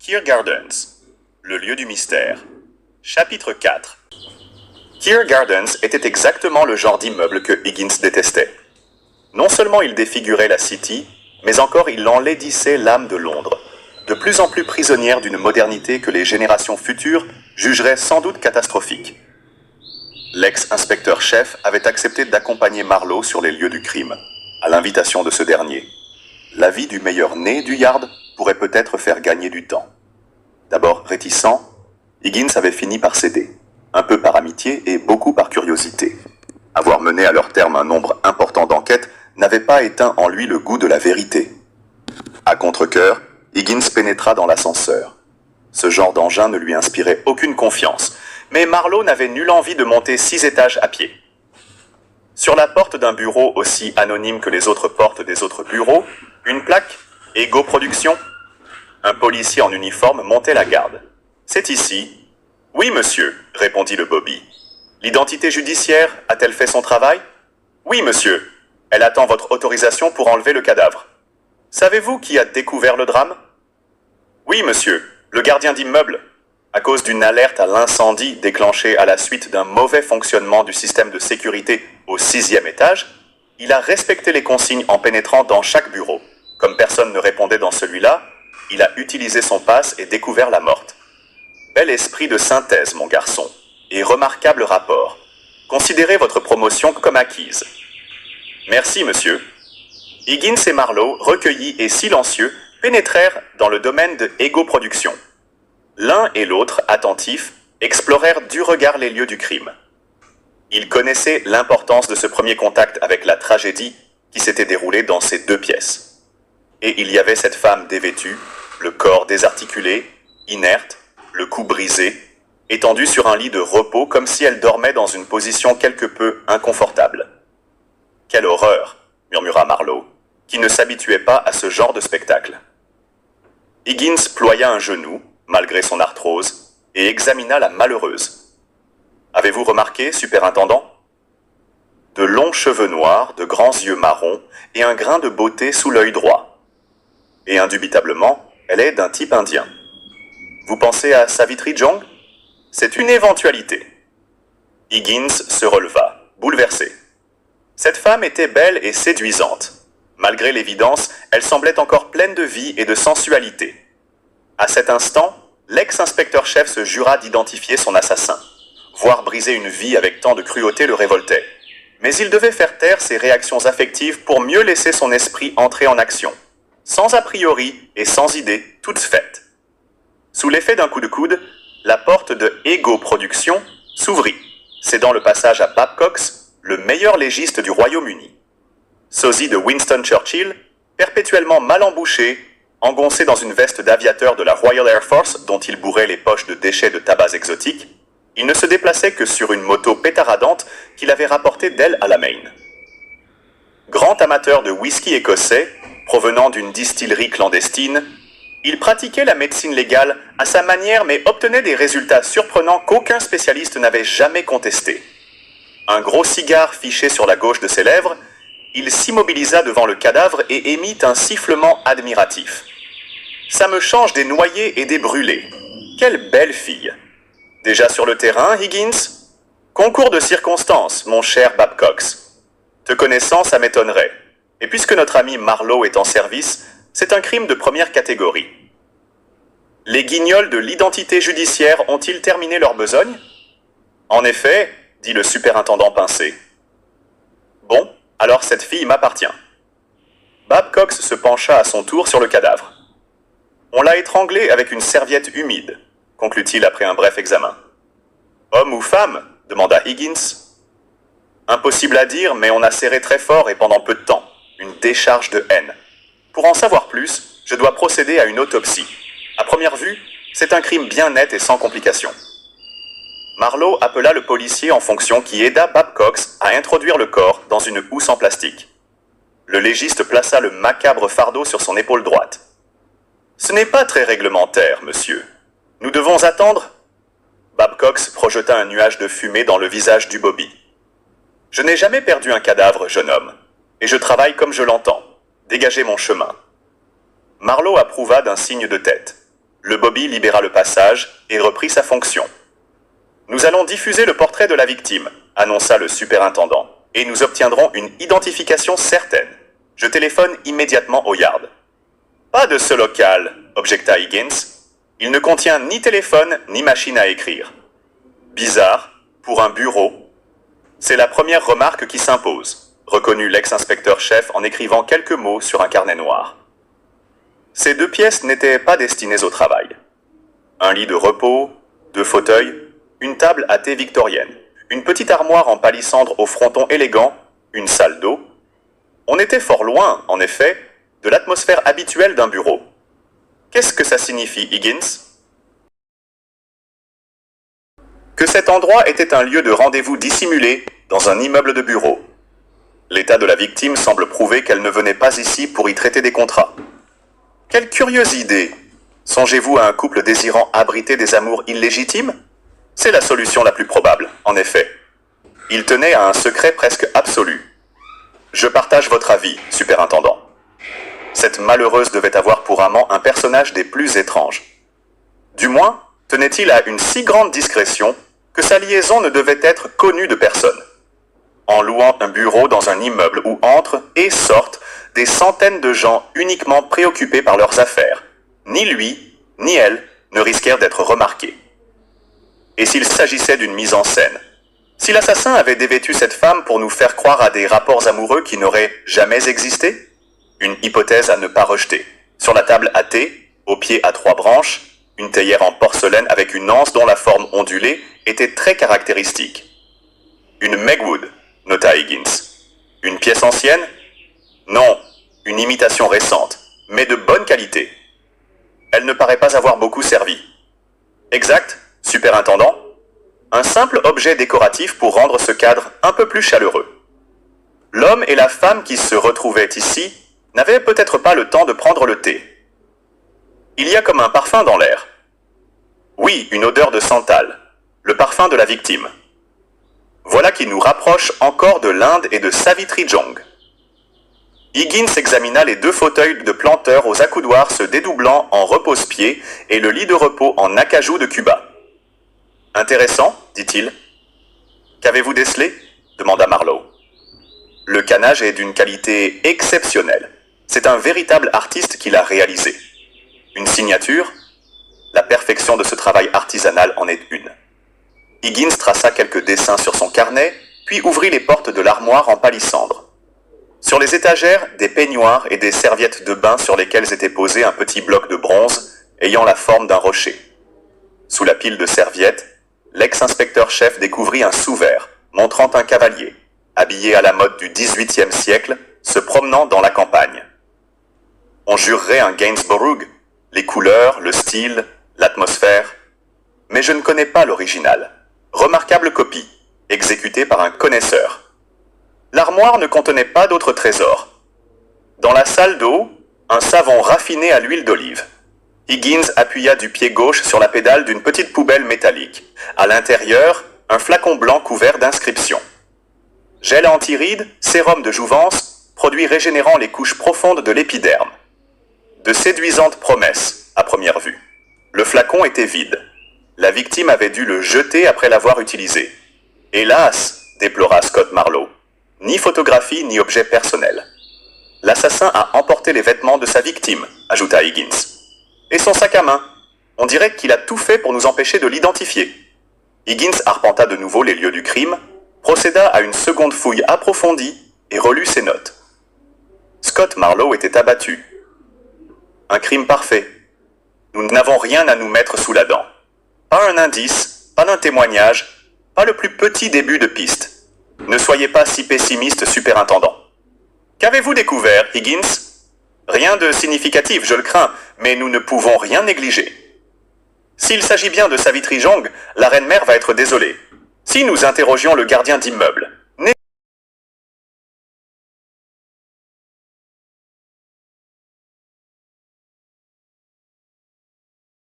Keir Gardens, le lieu du mystère. Chapitre 4. Keir Gardens était exactement le genre d'immeuble que Higgins détestait. Non seulement il défigurait la City, mais encore il enlaidissait l'âme de Londres, de plus en plus prisonnière d'une modernité que les générations futures jugeraient sans doute catastrophique. L'ex-inspecteur-chef avait accepté d'accompagner Marlowe sur les lieux du crime, à l'invitation de ce dernier. L'avis du meilleur né du Yard pourrait peut-être faire gagner du temps. D'abord réticent, Higgins avait fini par céder, un peu par amitié et beaucoup par curiosité. Avoir mené à leur terme un nombre important d'enquêtes n'avait pas éteint en lui le goût de la vérité. À contre-cœur, Higgins pénétra dans l'ascenseur. Ce genre d'engin ne lui inspirait aucune confiance, mais Marlowe n'avait nulle envie de monter 6 étages à pied. Sur la porte d'un bureau aussi anonyme que les autres portes des autres bureaux, une plaque « Ego Production ». Un policier en uniforme montait la garde. « C'est ici ». « Oui, monsieur », répondit le bobby. « L'identité judiciaire a-t-elle fait son travail ?»« Oui, monsieur. Elle attend votre autorisation pour enlever le cadavre. »« Savez-vous qui a découvert le drame ?»« Oui, monsieur. Le gardien d'immeuble. À cause d'une alerte à l'incendie déclenchée à la suite d'un mauvais fonctionnement du système de sécurité au 6e étage, il a respecté les consignes en pénétrant dans chaque bureau. Comme personne ne répondait dans celui-là, il a utilisé son passe et découvert la morte. Bel esprit de synthèse, mon garçon, et remarquable rapport. Considérez votre promotion comme acquise. Merci, monsieur. Higgins et Marlowe, recueillis et silencieux, pénétrèrent dans le domaine de Ego Production. L'un et l'autre, attentifs, explorèrent du regard les lieux du crime. Ils connaissaient l'importance de ce premier contact avec la tragédie qui s'était déroulée dans ces 2 pièces. Et il y avait cette femme dévêtue, le corps désarticulé, inerte, le cou brisé, étendue sur un lit de repos comme si elle dormait dans une position quelque peu inconfortable. « Quelle horreur !» murmura Marlowe, qui ne s'habituait pas à ce genre de spectacle. Higgins ploya un genou, malgré son arthrose, et examina la malheureuse. « Avez-vous remarqué, superintendant ? De longs cheveux noirs, de grands yeux marrons et un grain de beauté sous l'œil droit. Et indubitablement, elle est d'un type indien. Vous pensez à Savitri Jong ? C'est une éventualité. » Higgins se releva, bouleversé. Cette femme était belle et séduisante. Malgré l'évidence, elle semblait encore pleine de vie et de sensualité. À cet instant, l'ex-inspecteur-chef se jura d'identifier son assassin. Voir briser une vie avec tant de cruauté le révoltait. Mais il devait faire taire ses réactions affectives pour mieux laisser son esprit entrer en action. Sans a priori et sans idée, toutes faites. Sous l'effet d'un coup de coude, la porte de Ego Production s'ouvrit, cédant le passage à Babcox, le meilleur légiste du Royaume-Uni. Sosie de Winston Churchill, perpétuellement mal embouché, engoncé dans une veste d'aviateur de la Royal Air Force dont il bourrait les poches de déchets de tabac exotiques, il ne se déplaçait que sur une moto pétaradante qu'il avait rapportée d'El Alamein. Grand amateur de whisky écossais, provenant d'une distillerie clandestine, il pratiquait la médecine légale à sa manière mais obtenait des résultats surprenants qu'aucun spécialiste n'avait jamais contestés. Un gros cigare fiché sur la gauche de ses lèvres, il s'immobilisa devant le cadavre et émit un sifflement admiratif. « Ça me change des noyés et des brûlés. Quelle belle fille !» Déjà sur le terrain, Higgins ? Concours de circonstances, mon cher Babcox. Te connaissant, ça m'étonnerait. Et puisque notre ami Marlowe est en service, c'est un crime de première catégorie. Les guignols de l'identité judiciaire ont-ils terminé leur besogne ? En effet, dit le superintendant pincé. Bon, alors cette fille m'appartient. Babcox se pencha à son tour sur le cadavre. On l'a étranglée avec une serviette humide, conclut-il après un bref examen. Homme ou femme ? Demanda Higgins. Impossible à dire, mais on a serré très fort et pendant peu de temps. Une décharge de haine. Pour en savoir plus, je dois procéder à une autopsie. À première vue, c'est un crime bien net et sans complications. Marlowe appela le policier en fonction qui aida Babcox à introduire le corps dans une housse en plastique. Le légiste plaça le macabre fardeau sur son épaule droite. « Ce n'est pas très réglementaire, monsieur. Nous devons attendre ?» Babcox projeta un nuage de fumée dans le visage du bobby. « Je n'ai jamais perdu un cadavre, jeune homme, et je travaille comme je l'entends. Dégagez mon chemin. » Marlowe approuva d'un signe de tête. le Bobby libéra le passage et reprit sa fonction. Nous allons diffuser le portrait de la victime, annonça le superintendant, et nous obtiendrons une identification certaine. Je téléphone immédiatement au Yard. Pas de ce local, objecta Higgins. Il ne contient ni téléphone ni machine à écrire. Bizarre, pour un bureau. C'est la première remarque qui s'impose, reconnut l'ex-inspecteur-chef en écrivant quelques mots sur un carnet noir. Ces 2 pièces n'étaient pas destinées au travail. Un lit de repos, 2 fauteuils, une table à thé victorienne, une petite armoire en palissandre au fronton élégant, une salle d'eau. On était fort loin, en effet, de l'atmosphère habituelle d'un bureau. Qu'est-ce que ça signifie, Higgins? Que cet endroit était un lieu de rendez-vous dissimulé dans un immeuble de bureau. L'état de la victime semble prouver qu'elle ne venait pas ici pour y traiter des contrats. Quelle curieuse idée! Songez-vous à un couple désirant abriter des amours illégitimes? C'est la solution la plus probable, en effet. Il tenait à un secret presque absolu. Je partage votre avis, superintendant. Cette malheureuse devait avoir pour amant un personnage des plus étranges. Du moins, tenait-il à une si grande discrétion que sa liaison ne devait être connue de personne. En louant un bureau dans un immeuble où entrent et sortent des centaines de gens uniquement préoccupés par leurs affaires, ni lui, ni elle ne risquèrent d'être remarqués. Et s'il s'agissait d'une mise en scène? Si l'assassin avait dévêtu cette femme pour nous faire croire à des rapports amoureux qui n'auraient jamais existé? Une hypothèse à ne pas rejeter. Sur la table à thé, au pied à 3 branches, une théière en porcelaine avec une anse dont la forme ondulée était très caractéristique. Une Megwood, nota Higgins. Une pièce ancienne? Non, une imitation récente, mais de bonne qualité. Elle ne paraît pas avoir beaucoup servi. Exact, superintendant. Un simple objet décoratif pour rendre ce cadre un peu plus chaleureux. L'homme et la femme qui se retrouvaient ici n'avaient peut-être pas le temps de prendre le thé. Il y a comme un parfum dans l'air. Oui, une odeur de santal, le parfum de la victime. Voilà qui nous rapproche encore de l'Inde et de Savitri Jong. Higgins examina les 2 fauteuils de planteur aux accoudoirs se dédoublant en repose-pied et le lit de repos en acajou de Cuba. Intéressant, dit-il. Qu'avez-vous décelé? Demanda Marlowe. Le canage est d'une qualité exceptionnelle. C'est un véritable artiste qui l'a réalisé. Une signature? La perfection de ce travail artisanal en est une. Higgins traça quelques dessins sur son carnet, puis ouvrit les portes de l'armoire en palissandre. Sur les étagères, des peignoirs et des serviettes de bain sur lesquelles était posé un petit bloc de bronze ayant la forme d'un rocher. Sous la pile de serviettes, l'ex-inspecteur-chef découvrit un sous-vert, montrant un cavalier, habillé à la mode du XVIIIe siècle, se promenant dans la campagne. On jurerait un Gainsborough, les couleurs, le style, l'atmosphère. Mais je ne connais pas l'original. Remarquable copie, exécutée par un connaisseur. L'armoire ne contenait pas d'autres trésors. Dans la salle d'eau, un savon raffiné à l'huile d'olive. Higgins appuya du pied gauche sur la pédale d'une petite poubelle métallique. À l'intérieur, un flacon blanc couvert d'inscriptions. Gel anti-rides, sérum de jouvence, produit régénérant les couches profondes de l'épiderme. De séduisantes promesses, à première vue. Le flacon était vide. La victime avait dû le jeter après l'avoir utilisé. Hélas, déplora Scott Marlowe, ni photographie ni objet personnel. L'assassin a emporté les vêtements de sa victime, ajouta Higgins. Et son sac à main. On dirait qu'il a tout fait pour nous empêcher de l'identifier. Higgins arpenta de nouveau les lieux du crime, procéda à une seconde fouille approfondie et relut ses notes. Scott Marlowe était abattu. Un crime parfait. Nous n'avons rien à nous mettre sous la dent. Pas un indice, pas un témoignage, pas le plus petit début de piste. Ne soyez pas si pessimiste, superintendant. Qu'avez-vous découvert, Higgins? Rien de significatif, je le crains, mais nous ne pouvons rien négliger. S'il s'agit bien de Savitri Jong, la reine-mère va être désolée. Si nous interrogions le gardien d'immeuble,